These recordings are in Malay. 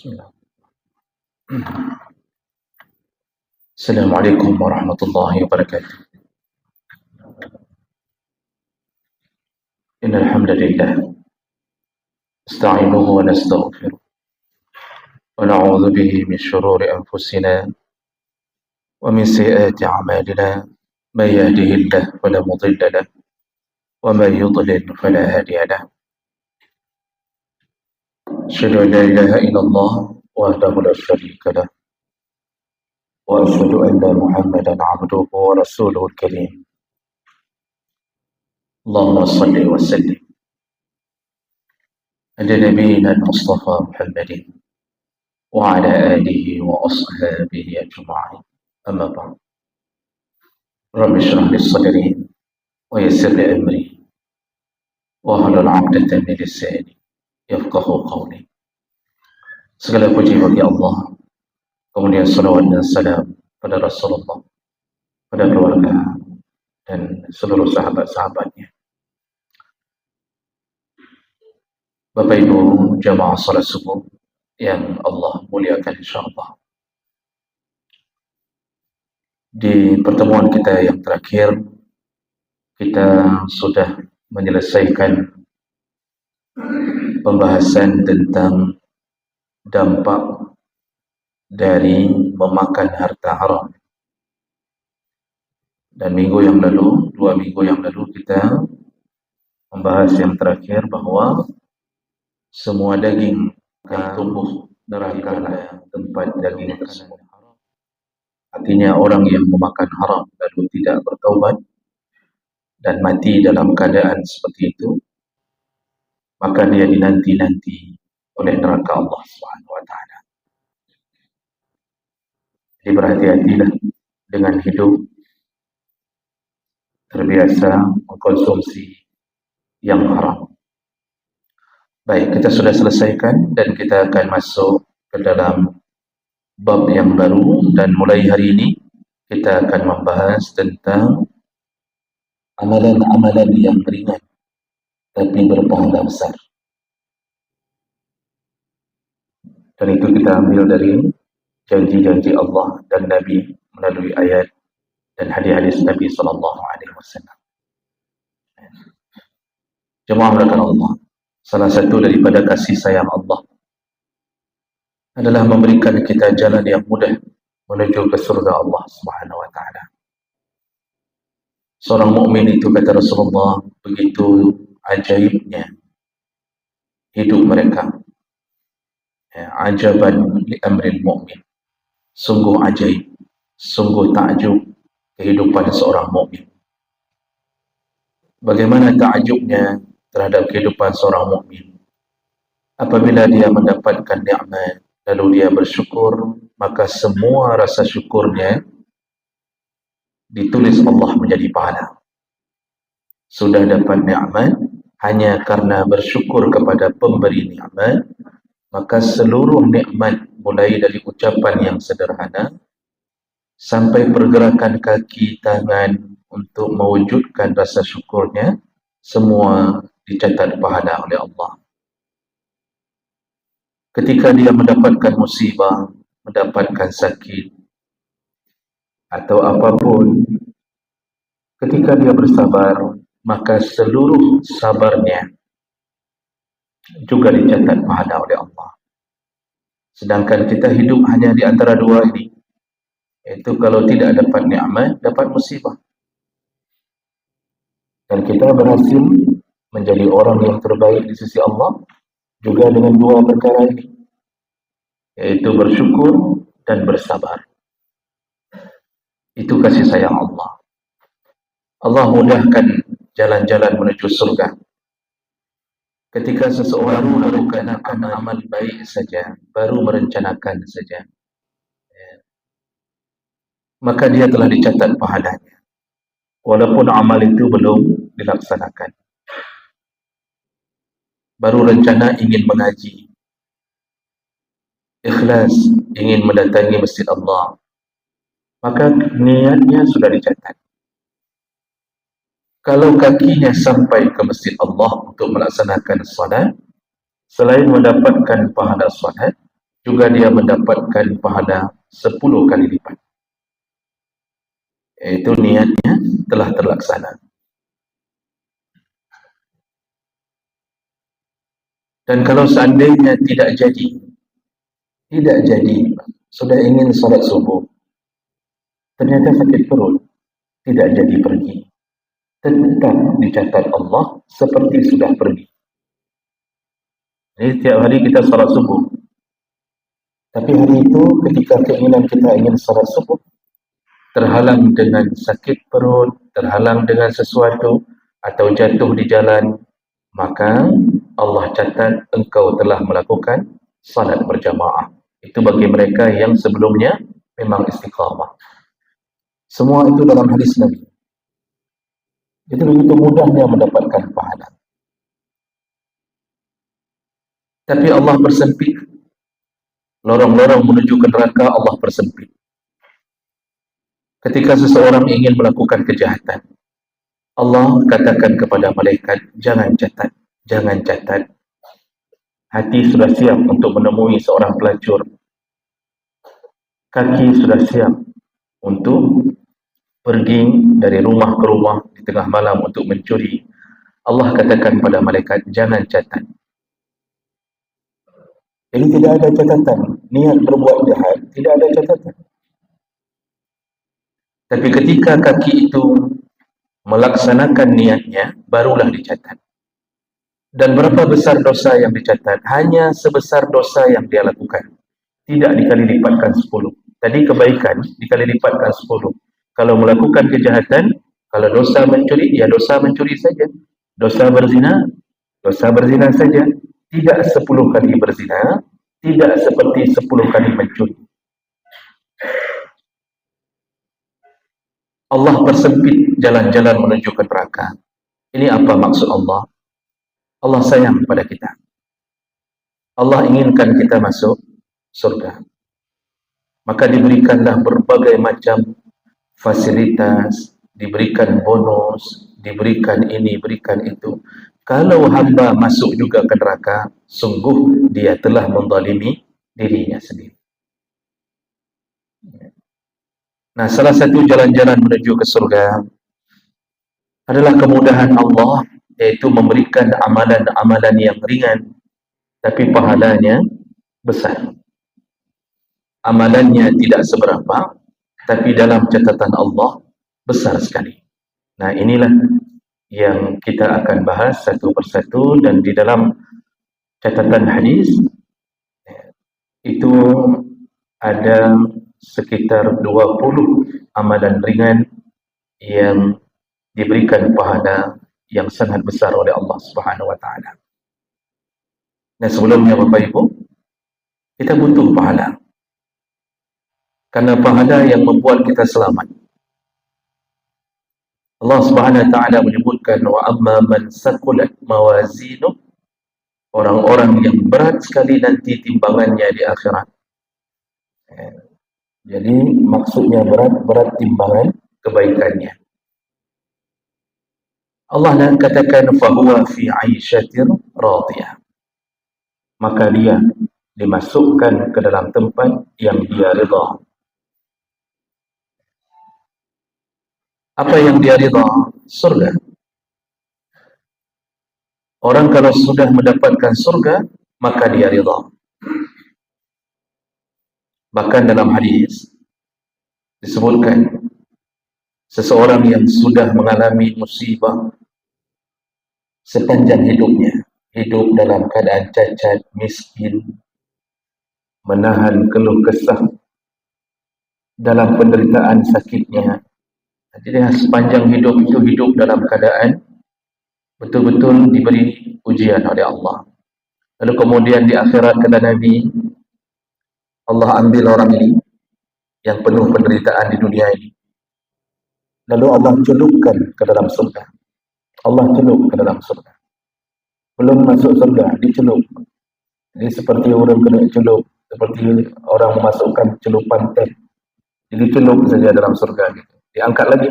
Bismillah. Assalamualaikum warahmatullahi wabarakatuh. Innal hamdalillah nasta'inuhu wa nastaghfiruh wa na'udzu bihi min shururi anfusina wa min sayyiati a'malina may yahdihillahu fala mudilla lahu wa may yudlil fala hadiya lahu. Asyhadu an la ilaha illallah wahdahu la syarika lahu wa asyhadu anna Muhammadan 'abduhu wa rasuluhul karim. Allahumma shalli wa sallim ala nabiyyina al-Mustafa Muhammadin wa ala alihi wa ashabihi ajma'in. Amma ba'd. Rabbi shrah li sadri wa yassir li amri wa hlul 'uqdatam min lisani yafqahu qawli. Segala puji bagi Allah, kemudian salawat dan salam pada Rasulullah, pada keluarga dan seluruh sahabat-sahabatnya. Bapak Ibu jamaah salat subuh yang Allah muliakan insyaallah. Di pertemuan kita yang terakhir, kita sudah menyelesaikan pembahasan tentang dampak dari memakan harta haram. Dan minggu yang lalu, 2 minggu yang lalu kita membahas yang terakhir bahwa semua daging akan tumbuh neraka tempat daging tersebut. Artinya orang yang memakan haram lalu tidak bertaubat dan mati dalam keadaan seperti itu, maka dia dinanti-nanti oleh neraka Allah Subhanahu wa taala. Jadi berhati-hatilah dengan hidup terbiasa mengkonsumsi yang haram. Baik, kita sudah selesaikan dan kita akan masuk ke dalam bab yang baru, dan mulai hari ini kita akan membahas tentang amalan-amalan yang ringan tapi berpahala besar. Dan itu kita ambil dari janji-janji Allah dan Nabi melalui ayat dan hadis-hadis Nabi sallallahu alaihi wasallam. Jemaah mulakan Allah, salah satu daripada kasih sayang Allah adalah memberikan kita jalan yang mudah menuju ke surga Allah Subhanahu wa taala. Seorang mukmin itu, kata Rasulullah, begitu ajaibnya hidup mereka. Ajaban li amril mu'min. Sungguh ajaib, sungguh takjub kehidupan seorang mukmin. Bagaimana takjubnya terhadap kehidupan seorang mukmin? Apabila dia mendapatkan nikmat lalu dia bersyukur, maka semua rasa syukurnya ditulis Allah menjadi pahala. Sudah dapat nikmat, hanya karena bersyukur kepada pemberi nikmat, maka seluruh nikmat, mulai dari ucapan yang sederhana sampai pergerakan kaki, tangan untuk mewujudkan rasa syukurnya, semua dicatat pahala oleh Allah. Ketika dia mendapatkan musibah, mendapatkan sakit atau apapun, ketika dia bersabar, maka seluruh sabarnya juga dicatat pahala oleh Allah. Sedangkan kita hidup hanya di antara dua ini, yaitu kalau tidak dapat nikmat, dapat musibah. Dan kita berhasil menjadi orang yang terbaik di sisi Allah juga dengan dua perkara ini, yaitu bersyukur dan bersabar. Itu kasih sayang Allah. Allah mudahkan jalan-jalan menuju surga. Ketika seseorang melakukan amal baik saja, baru merencanakan saja, maka dia telah dicatat pahalanya, walaupun amal itu belum dilaksanakan. Baru rencana ingin mengaji, ikhlas ingin mendatangi masjid Allah, maka niatnya sudah dicatat. Kalau kakinya sampai ke masjid Allah untuk melaksanakan salat, selain mendapatkan pahala salat, juga dia mendapatkan pahala 10 kali lipat. Iaitu niatnya telah terlaksana. Dan kalau seandainya tidak jadi, sudah ingin salat subuh, ternyata sakit perut, tidak jadi pergi, tetap dicatat Allah seperti sudah pergi. Jadi tiap hari kita salat subuh, tapi hari itu ketika keinginan kita ingin salat subuh, terhalang dengan sakit perut, terhalang dengan sesuatu, atau jatuh di jalan, maka Allah catat engkau telah melakukan salat berjamaah. Itu bagi mereka yang sebelumnya memang istiqamah. Semua itu dalam hadis Nabi. Jadi begitu mudahnya mendapatkan pahala. Tapi Allah persempit. Lorong-lorong menuju ke neraka Allah persempit. Ketika seseorang ingin melakukan kejahatan, Allah katakan kepada malaikat, jangan catat, jangan catat. Hati sudah siap untuk menemui seorang pelacur. Kaki sudah siap untuk pergi dari rumah ke rumah di tengah malam untuk mencuri. Allah katakan pada malaikat, jangan catat. Jadi tidak ada catatan. Niat berbuat jahat, tidak ada catatan. Tapi ketika kaki itu melaksanakan niatnya, barulah dicatat. Dan berapa besar dosa yang dicatat? Hanya sebesar dosa yang dia lakukan. Tidak dikali lipatkan 10. Tadi kebaikan dikali lipatkan 10. Kalau melakukan kejahatan, kalau dosa mencuri, ya dosa mencuri saja. Dosa berzina saja. Tidak 10 kali berzina, tidak seperti 10 kali mencuri. Allah persempit jalan-jalan menuju ke neraka. Ini apa maksud Allah? Allah sayang pada kita. Allah inginkan kita masuk surga. Maka diberikanlah berbagai macam fasilitas, diberikan bonus, diberikan ini, berikan itu. Kalau hamba masuk juga ke neraka, sungguh dia telah menzalimi dirinya sendiri. Nah, salah satu jalan-jalan menuju ke surga adalah kemudahan Allah, yaitu memberikan amalan-amalan yang ringan, tapi pahalanya besar. Amalannya tidak seberapa, tapi dalam catatan Allah besar sekali. Nah, inilah yang kita akan bahas satu persatu, dan di dalam catatan hadis itu ada sekitar 20 amalan ringan yang diberikan pahala yang sangat besar oleh Allah Subhanahu wa taala. Nah, sebelumnya Bapak Ibu, kita butuh pahala. Karena pahala yang membuat kita selamat. Allah Subhanahu wa taala menyebutkan, wa amma man saqulat mawazinu, orang-orang yang berat sekali nanti timbangannya di akhirat. Jadi maksudnya berat timbangan kebaikannya. Allah katakan fahuwa fi 'aisyatir radiyah. Maka dia dimasukkan ke dalam tempat yang dia ridha. Apa yang dia ridha? Surga. Orang kalau sudah mendapatkan surga, maka dia ridha. Bahkan dalam hadis disebutkan, seseorang yang sudah mengalami musibah sepanjang hidupnya, hidup dalam keadaan cacat, miskin, menahan keluh kesah dalam penderitaan sakitnya. Jadi sepanjang hidup itu hidup dalam keadaan betul-betul diberi ujian oleh Allah. Lalu kemudian di akhirat kata Nabi, Allah ambil orang ini yang penuh penderitaan di dunia ini, lalu Allah celupkan ke dalam surga. Allah celup ke dalam surga. Belum masuk surga, dicelup. Jadi seperti orang kena celup, seperti orang memasukkan celupan teh, jadi celup saja dalam surga gitu. Diangkat lagi.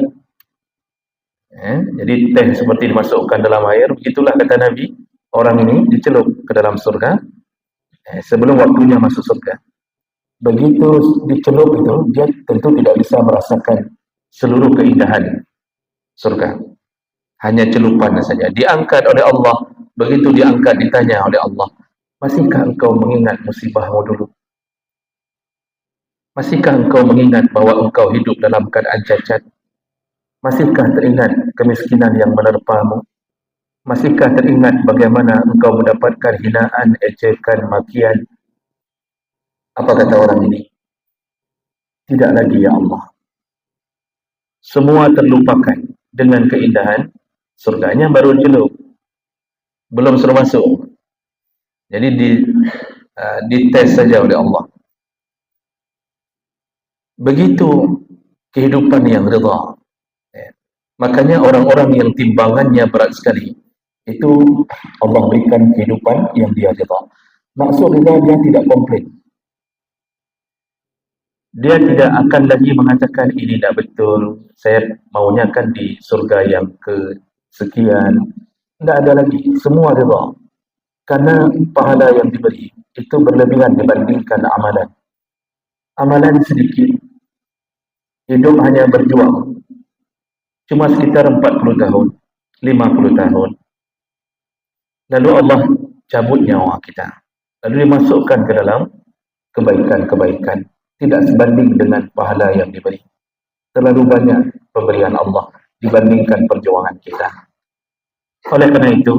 Jadi teh seperti dimasukkan dalam air, begitulah kata Nabi, orang ini dicelup ke dalam surga. sebelum waktunya masuk surga. Begitu dicelup itu, dia tentu tidak bisa merasakan seluruh keindahan surga. Hanya celupan saja. Diangkat oleh Allah. Begitu diangkat, ditanya oleh Allah, masihkah engkau mengingat musibahmu dulu? Masihkah engkau mengingat bahwa engkau hidup dalam keadaan cacat? Masihkah teringat kemiskinan yang menerpamu? Masihkah teringat bagaimana engkau mendapatkan hinaan, ejekan, makian? Apa kata orang ini? Tidak lagi ya Allah. Semua terlupakan dengan keindahan surganya baru celup. Belum suruh masuk. Jadi dites saja oleh Allah. Begitu kehidupan yang rida. Makanya orang-orang yang timbangannya berat sekali, itu Allah berikan kehidupan yang dia rida. Maksud rida, dia tidak komplain. Dia tidak akan lagi mengatakan ini tidak betul, saya maunya kan di surga yang kesekian. Tidak ada lagi, semua rida. Karena pahala yang diberi itu berlebihan dibandingkan amalan. Amalan sedikit, hidup hanya berjuang. Cuma sekitar 40 tahun, 50 tahun. Lalu Allah cabut nyawa kita. Lalu dimasukkan ke dalam kebaikan-kebaikan. Tidak sebanding dengan pahala yang diberi. Terlalu banyak pemberian Allah dibandingkan perjuangan kita. Oleh karena itu,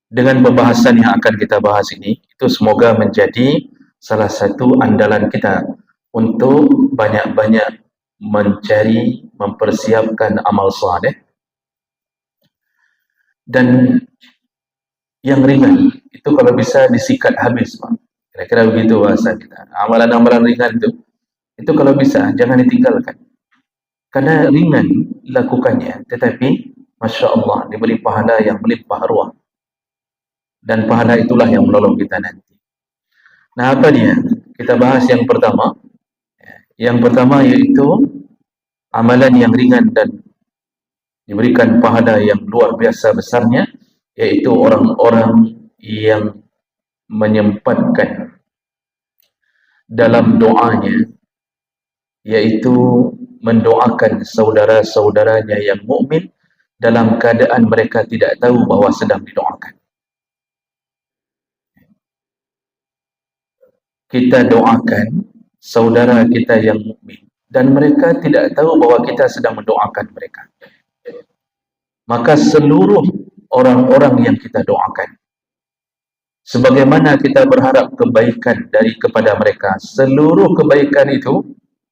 dengan pembahasan yang akan kita bahas ini, itu semoga menjadi salah satu andalan kita untuk banyak-banyak mencari, mempersiapkan amal saleh. Dan yang ringan, itu kalau bisa disikat habis, Pak. Kira-kira begitu bahasa kita. Amalan-amalan ringan itu kalau bisa, jangan ditinggalkan. Karena ringan lakukannya, tetapi Masya Allah, diberi pahala yang melimpah ruah. Dan pahala itulah yang menolong kita nanti. Nah, apa dia? Kita bahas yang pertama. Yang pertama yaitu amalan yang ringan dan diberikan pahala yang luar biasa besarnya, yaitu orang-orang yang menyempatkan dalam doanya, yaitu mendoakan saudara-saudaranya yang mukmin dalam keadaan mereka tidak tahu bahwa sedang didoakan. Kita doakan saudara kita yang mukmin dan mereka tidak tahu bahwa kita sedang mendoakan mereka. Maka seluruh orang-orang yang kita doakan, sebagaimana kita berharap kebaikan kepada mereka, seluruh kebaikan itu,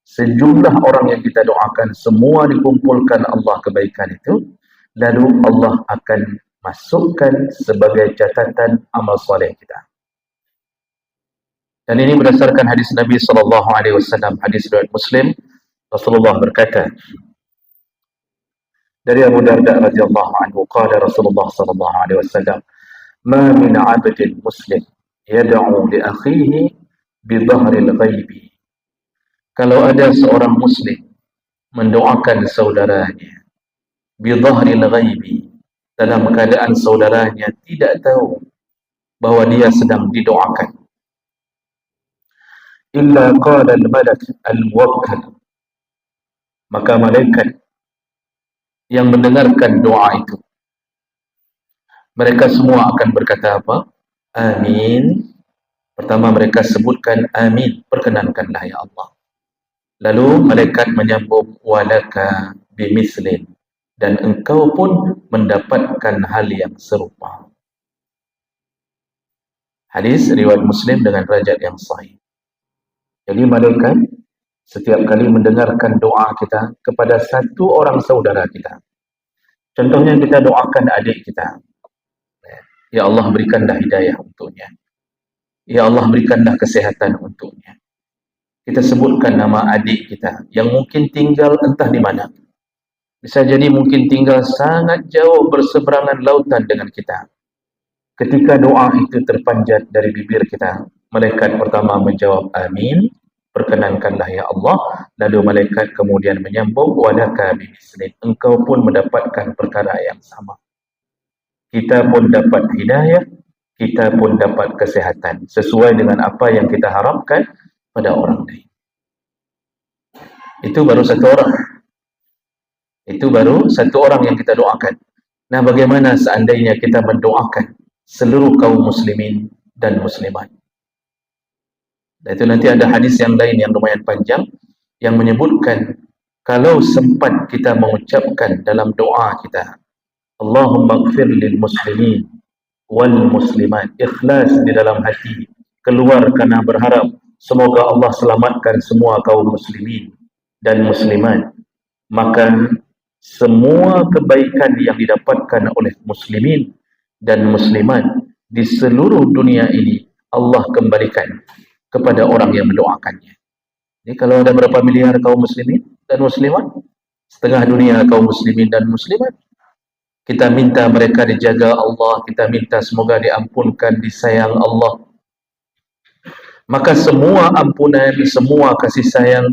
sejumlah orang yang kita doakan, semua dikumpulkan Allah kebaikan itu, lalu Allah akan masukkan sebagai catatan amal soleh kita. Dan ini berdasarkan hadis Nabi SAW, hadis riwayat Muslim. Rasulullah berkata dari Abu Darda radhiyallahu anhu, qala Rasulullah SAW, ma min 'abdin muslim yad'u li akhihi bi dhahril ghaibi. Kalau ada seorang muslim mendoakan saudaranya bi dhahril ghaibi, dalam keadaan saudaranya tidak tahu bahwa dia sedang didoakan, illa qala al-malak al-muwakkal, maka malaikat yang mendengarkan doa itu, mereka semua akan berkata apa? Amin. Pertama mereka sebutkan amin, perkenankanlah ya Allah. Lalu malaikat menyambung walaka bimislin, dan engkau pun mendapatkan hal yang serupa. Hadis riwayat Muslim dengan derajat yang sahih. Jadi malaikat setiap kali mendengarkan doa kita kepada satu orang saudara kita, contohnya kita doakan adik kita, ya Allah berikanlah hidayah untuknya, ya Allah berikanlah kesehatan untuknya. Kita sebutkan nama adik kita yang mungkin tinggal entah di mana, bisa jadi mungkin tinggal sangat jauh berseberangan lautan dengan kita. Ketika doa itu terpanjat dari bibir kita, malaikat pertama menjawab amin, perkenankanlah ya Allah. Lalu malaikat kemudian menyambung walaka bimislin, engkau pun mendapatkan perkara yang sama. Kita pun dapat hidayah, kita pun dapat kesihatan sesuai dengan apa yang kita harapkan pada orang lain. Itu baru satu orang. Itu baru satu orang yang kita doakan. Nah, bagaimana seandainya kita mendoakan seluruh kaum muslimin dan muslimat? Dan itu nanti ada hadis yang lain yang lumayan panjang yang menyebutkan kalau sempat kita mengucapkan dalam doa kita, Allahumma ighfir lil muslimin wal muslimat, ikhlas di dalam hati, keluar karena berharap semoga Allah selamatkan semua kaum muslimin dan muslimat, maka semua kebaikan yang didapatkan oleh muslimin dan muslimat di seluruh dunia ini Allah kembalikan kepada orang yang mendoakannya. Jadi kalau ada berapa miliar kaum muslimin dan muslimat, setengah dunia kaum muslimin dan muslimat, kita minta mereka dijaga Allah, kita minta semoga diampunkan, disayang Allah. Maka semua ampunan, semua kasih sayang,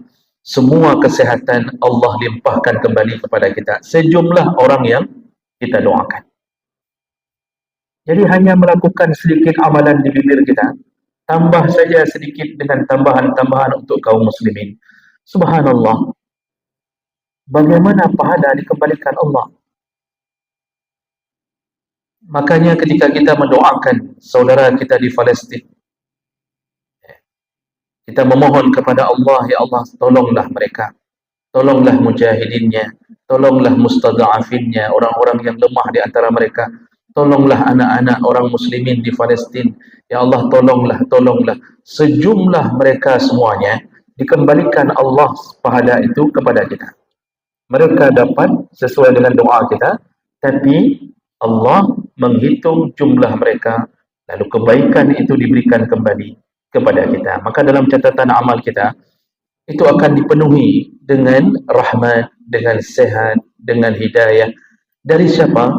semua kesehatan Allah limpahkan kembali kepada kita sejumlah orang yang kita doakan. Jadi hanya melakukan sedikit amalan di bibir kita, tambah saja sedikit dengan tambahan-tambahan untuk kaum muslimin. Subhanallah, bagaimana pahala dikembalikan Allah. Makanya ketika kita mendoakan saudara kita di Palestin, kita memohon kepada Allah, ya Allah, tolonglah mereka, tolonglah mujahidinnya, tolonglah mustada'afinnya, orang-orang yang lemah di antara mereka, tolonglah anak-anak orang muslimin di Palestin, ya Allah, tolonglah, tolonglah. Sejumlah mereka semuanya dikembalikan Allah pahala itu kepada kita. Mereka dapat sesuai dengan doa kita, tapi Allah menghitung jumlah mereka, lalu kebaikan itu diberikan kembali kepada kita. Maka dalam catatan amal kita itu akan dipenuhi dengan rahmat, dengan sehat, dengan hidayah. Dari siapa?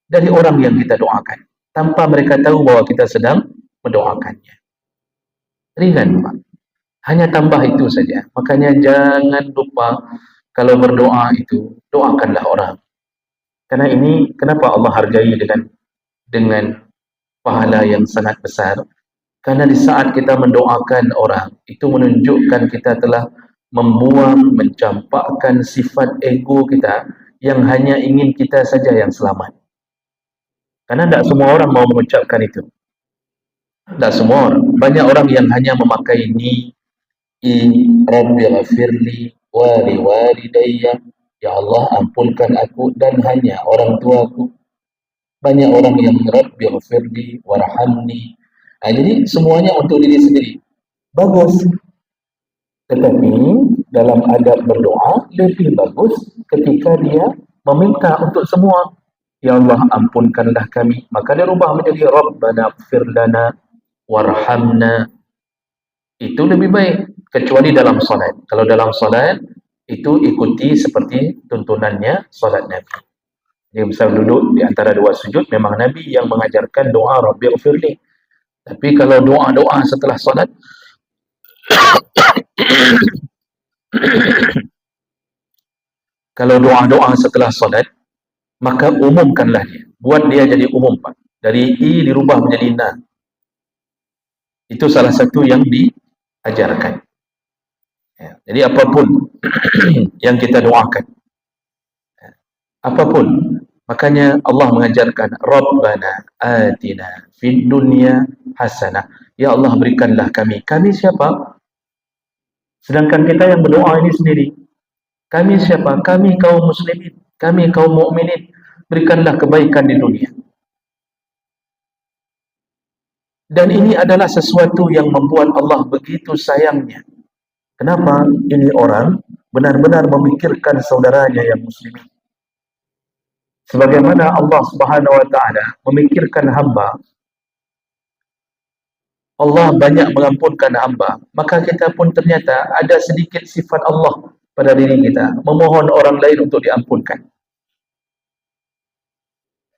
Dari orang yang kita doakan, tanpa mereka tahu bahwa kita sedang mendoakannya. Ringan, Pak. Hanya tambah itu saja. Makanya jangan lupa kalau berdoa itu, doakanlah orang. Karena ini, kenapa Allah hargai dengan pahala yang sangat besar? Karena di saat kita mendoakan orang, itu menunjukkan kita telah membuang, mencampakkan sifat ego kita yang hanya ingin kita saja yang selamat. Karena tidak semua orang mau mengucapkan itu. Tidak semua orang. Banyak orang yang hanya memakai ni, Rabbi ghafirli wa liwalidayya, ya Allah ampunkan aku dan hanya orang tuaku. Banyak orang yang Rabbi ghafirli warhamni. Jadi semuanya untuk diri sendiri. Bagus. Tetapi dalam adab berdoa lebih bagus ketika dia meminta untuk semua. Ya Allah ampunkanlah kami. Maka dia rubah menjadi Rabbana ighfir lana warhamna. Itu lebih baik. Kecuali dalam salat. Kalau dalam salat itu ikuti seperti tuntunannya salat Nabi. Dia bisa duduk di antara dua sujud. Memang Nabi yang mengajarkan doa Rabbi ighfirli. Tapi kalau doa-doa setelah salat, kalau doa-doa setelah salat, maka umumkanlah dia. Buat dia jadi umum, Pak. Dari I dirubah menjadi Na. Itu salah satu yang diajarkan. Ya, jadi apapun yang kita doakan, apapun, makanya Allah mengajarkan Rabbana atina fid dunya hasanah. Ya Allah berikanlah kami. Kami siapa? Sedangkan kita yang berdoa ini sendiri. Kami siapa? Kami kaum muslimin. Kami kaum mukminin. Berikanlah kebaikan di dunia. Dan ini adalah sesuatu yang membuat Allah begitu sayangnya. Kenapa? Ini orang benar-benar memikirkan saudaranya yang muslimin. Sebagaimana Allah Subhanahu wa taala memikirkan hamba, Allah banyak mengampunkan hamba, maka kita pun ternyata ada sedikit sifat Allah pada diri kita, memohon orang lain untuk diampunkan.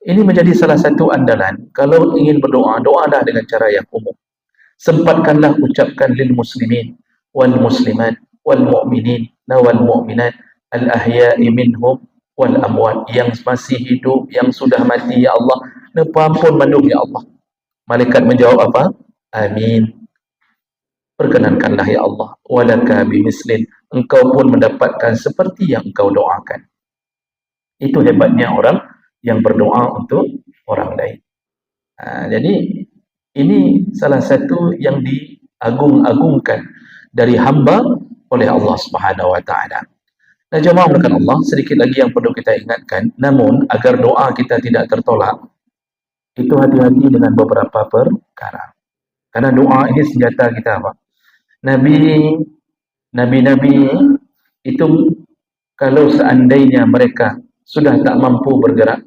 Ini menjadi salah satu andalan. Kalau ingin berdoa, doalah dengan cara yang umum. Sempatkanlah ucapkan lil muslimin wal muslimat wal mu'minin wal mu'minat al ahya'i minhum wal amwat, yang masih hidup, yang sudah mati, ya Allah, ampun mandu ya Allah. Malaikat menjawab apa? Amin. Perkenankanlah ya Allah. Walaka bimislin. Engkau pun mendapatkan seperti yang engkau doakan. Itu hebatnya orang yang berdoa untuk orang lain. Jadi ini salah satu yang diagung-agungkan dari hamba oleh Allah Subhanahu wa taala. Nah, jemaah melakukan Allah, sedikit lagi yang perlu kita ingatkan, namun agar doa kita tidak tertolak, itu hati-hati dengan beberapa perkara. Karena doa ini senjata kita, Pak. Nabi-nabi itu kalau seandainya mereka sudah tak mampu bergerak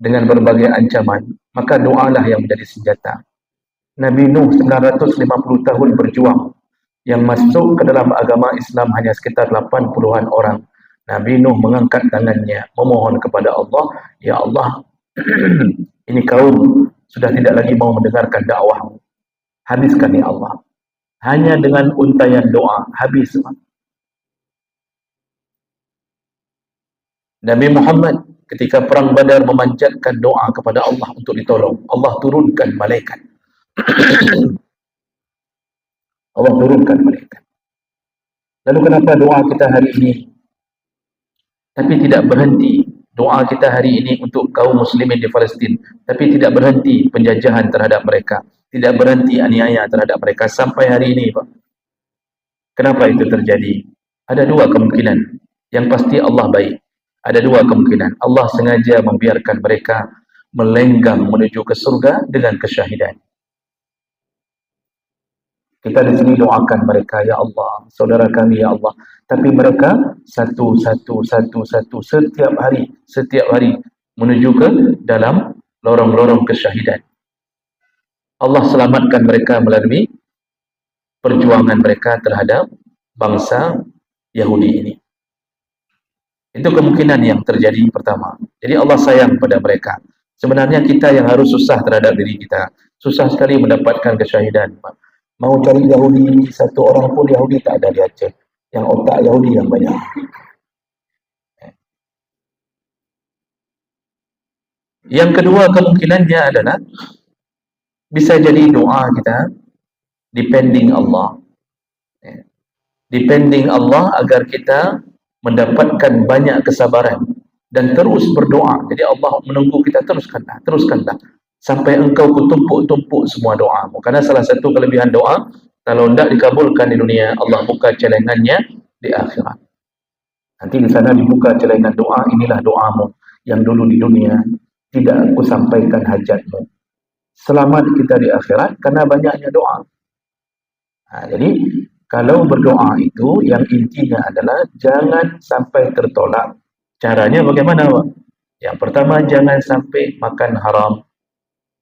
dengan berbagai ancaman, maka doalah yang menjadi senjata. Nabi Nuh 950 tahun berjuang, yang masuk ke dalam agama Islam hanya sekitar 80-an orang. Nabi Nuh mengangkat tangannya, memohon kepada Allah, ya Allah, ini kaum sudah tidak lagi mau mendengarkan dakwahmu. Habiskan ya Allah. Hanya dengan untayan doa, habis. Nabi Muhammad ketika perang Badar memanjatkan doa kepada Allah untuk ditolong. Allah turunkan malaikat. Allah turunkan malaikat. Lalu kenapa doa kita hari ini tapi tidak berhenti? Doa kita hari ini untuk kaum muslimin di Palestin, tapi tidak berhenti penjajahan terhadap mereka, tidak berhenti aniaya terhadap mereka sampai hari ini, Pak. Kenapa itu terjadi? Ada dua kemungkinan. Yang pasti Allah baik. Ada dua kemungkinan. Allah sengaja membiarkan mereka melenggang menuju ke surga dengan kesyahidan. Kita di sini doakan mereka, ya Allah, saudara kami ya Allah. Tapi mereka satu setiap hari menuju ke dalam lorong-lorong kesyahidan. Allah selamatkan mereka melalui perjuangan mereka terhadap bangsa Yahudi ini. Itu kemungkinan yang terjadi pertama. Jadi Allah sayang pada mereka. Sebenarnya kita yang harus susah terhadap diri kita. Susah sekali mendapatkan kesyahidan. Mau cari Yahudi, satu orang pun Yahudi tak ada di Aceh. Yang otak Yahudi yang banyak. Yang kedua kemungkinannya adalah bisa jadi doa kita depending Allah. Depending Allah agar kita mendapatkan banyak kesabaran dan terus berdoa. Jadi Allah menunggu kita, teruskanlah sampai engkau kutumpuk-tumpuk semua doamu. Karena salah satu kelebihan doa, kalau tidak dikabulkan di dunia, Allah buka celengannya di akhirat. Nanti di sana dibuka celengan doa, inilah doamu yang dulu di dunia tidak aku sampaikan hajatmu. Selamat kita di akhirat karena banyaknya doa. Jadi kalau berdoa itu yang intinya adalah jangan sampai tertolak. Caranya bagaimana, Pak? Yang pertama, jangan sampai makan haram.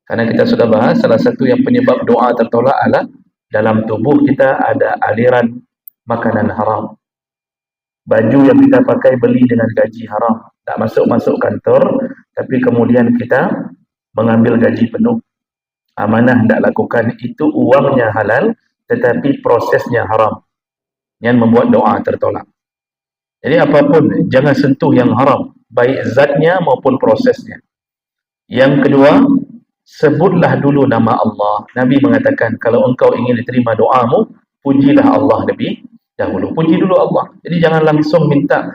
Karena kita sudah bahas, salah satu yang penyebab doa tertolak adalah dalam tubuh kita ada aliran makanan haram. Baju yang kita pakai beli dengan gaji haram. Tak masuk kantor, tapi kemudian kita mengambil gaji penuh. Amanah tidak lakukan, itu uangnya halal, tetapi prosesnya haram. Yang membuat doa tertolak. Jadi apapun, jangan sentuh yang haram, baik zatnya maupun prosesnya. Yang kedua, sebutlah dulu nama Allah. Nabi mengatakan, kalau engkau ingin diterima doamu, pujilah Allah lebih dahulu. Puji dulu Allah. Jadi jangan langsung minta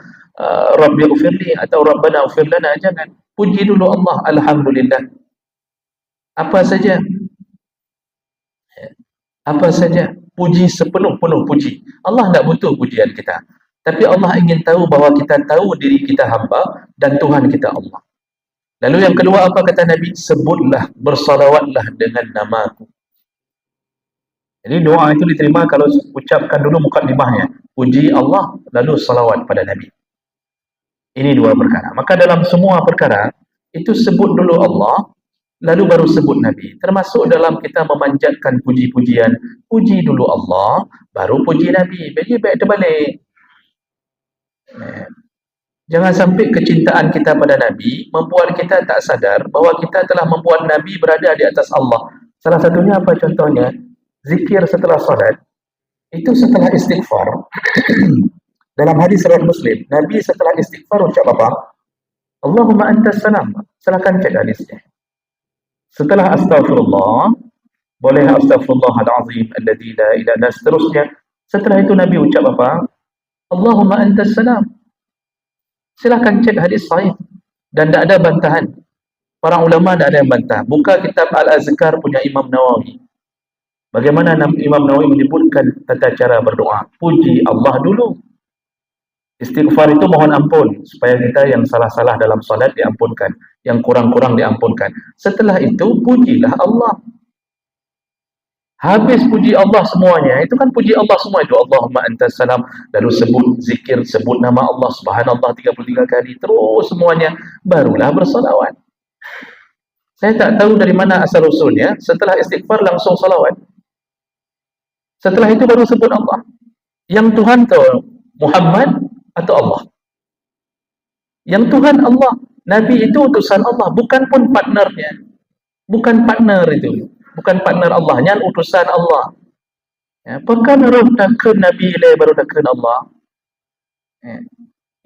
Rabbi ufirli atau Rabbana ufir lana, jangan. Puji dulu Allah, Alhamdulillah. Apa saja. Apa saja. Puji sepenuh-penuh puji. Allah tidak butuh pujian kita. Tapi Allah ingin tahu bahawa kita tahu diri kita hamba dan Tuhan kita Allah. Lalu yang kedua apa kata Nabi? Sebutlah, bersalawatlah dengan namaku. Jadi doa itu diterima kalau ucapkan dulu mukadimahnya. Puji Allah, lalu salawat pada Nabi. Ini dua perkara. Maka dalam semua perkara, itu sebut dulu Allah, lalu baru sebut Nabi. Termasuk dalam kita memanjatkan puji-pujian. Puji dulu Allah, baru puji Nabi. Jadi baik terbalik. Jangan sampai kecintaan kita pada Nabi membuat kita tak sadar bahawa kita telah membuat Nabi berada di atas Allah. Salah satunya apa contohnya? Zikir setelah salat. Itu setelah istighfar. Dalam hadis riwayat Muslim, Nabi setelah istighfar ucap apa? Allahumma antas salam. Silakan cek hadisnya. Setelah astagfirullah, boleh astaghfirullahalazim alladzi la ilaha dan seterusnya. Setelah itu Nabi ucap apa? Allahumma antas salam. Silakan cek hadis sahih dan tidak ada bantahan. Para ulama tidak ada yang bantah. Buka kitab Al-Azkar punya Imam Nawawi. Bagaimana Imam Nawawi menyebutkan tata cara berdoa? Puji Allah dulu. Istighfar itu mohon ampun supaya kita yang salah-salah dalam salat diampunkan, yang kurang-kurang diampunkan. Setelah itu pujilah Allah. Habis puji Allah semuanya, itu kan puji Allah semua itu. Allahumma antas salam, lalu sebut zikir, sebut nama Allah subhanallah 33 kali, terus semuanya, barulah bersalawat. Saya tak tahu dari mana asal usulnya, setelah istighfar langsung salawat. Setelah itu baru sebut Allah. Yang Tuhan tu Muhammad atau Allah? Yang Tuhan Allah. Nabi itu utusan Allah, bukan pun partnernya. Bukan partner itu. Bukan partner Allah, yang utusan Allah. Ya, perkara takkan Nabi le baru takkan Allah. Ya.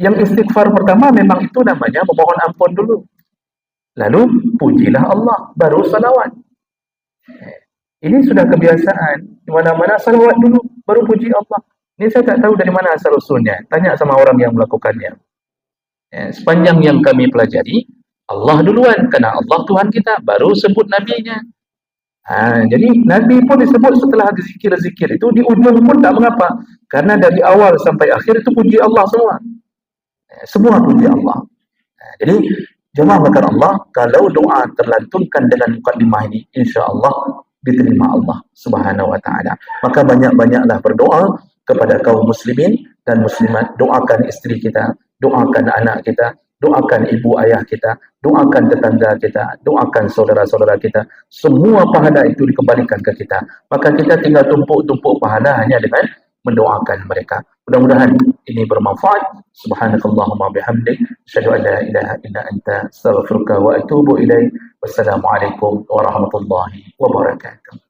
Yang istighfar pertama memang itu namanya memohon ampun dulu. Lalu pujilah Allah, baru salawat. Ya. Ini sudah kebiasaan. Di mana-mana salawat dulu, baru puji Allah. Ini saya tak tahu dari mana asal usulnya. Tanya sama orang yang melakukannya. Ya, sepanjang yang kami pelajari, Allah duluan, karena Allah Tuhan kita, baru sebut Nabi-Nya. Jadi Nabi pun disebut setelah zikir-zikir itu, di ujung pun tak mengapa, karena dari awal sampai akhir itu puji Allah semua. Semua puji Allah. Jadi jemaah makan Allah, kalau doa terlantunkan dengan mukadimah ini, insya-Allah diterima Allah Subhanahu wa taala. Maka banyak-banyaklah berdoa kepada kaum muslimin dan muslimat. Doakan istri kita, doakan anak kita, doakan ibu ayah kita, doakan tetangga kita, doakan saudara-saudara kita. Semua pahala itu dikembalikan ke kita. Maka kita tinggal tumpuk-tumpuk pahala hanya dengan mendoakan mereka. Mudah-mudahan ini bermanfaat. Subhanakallahumma bihamdik, asyhadu an la ilaha illa anta, astaghfiruka wa atubu ilaik. Wassalamualaikum warahmatullahi wabarakatuh.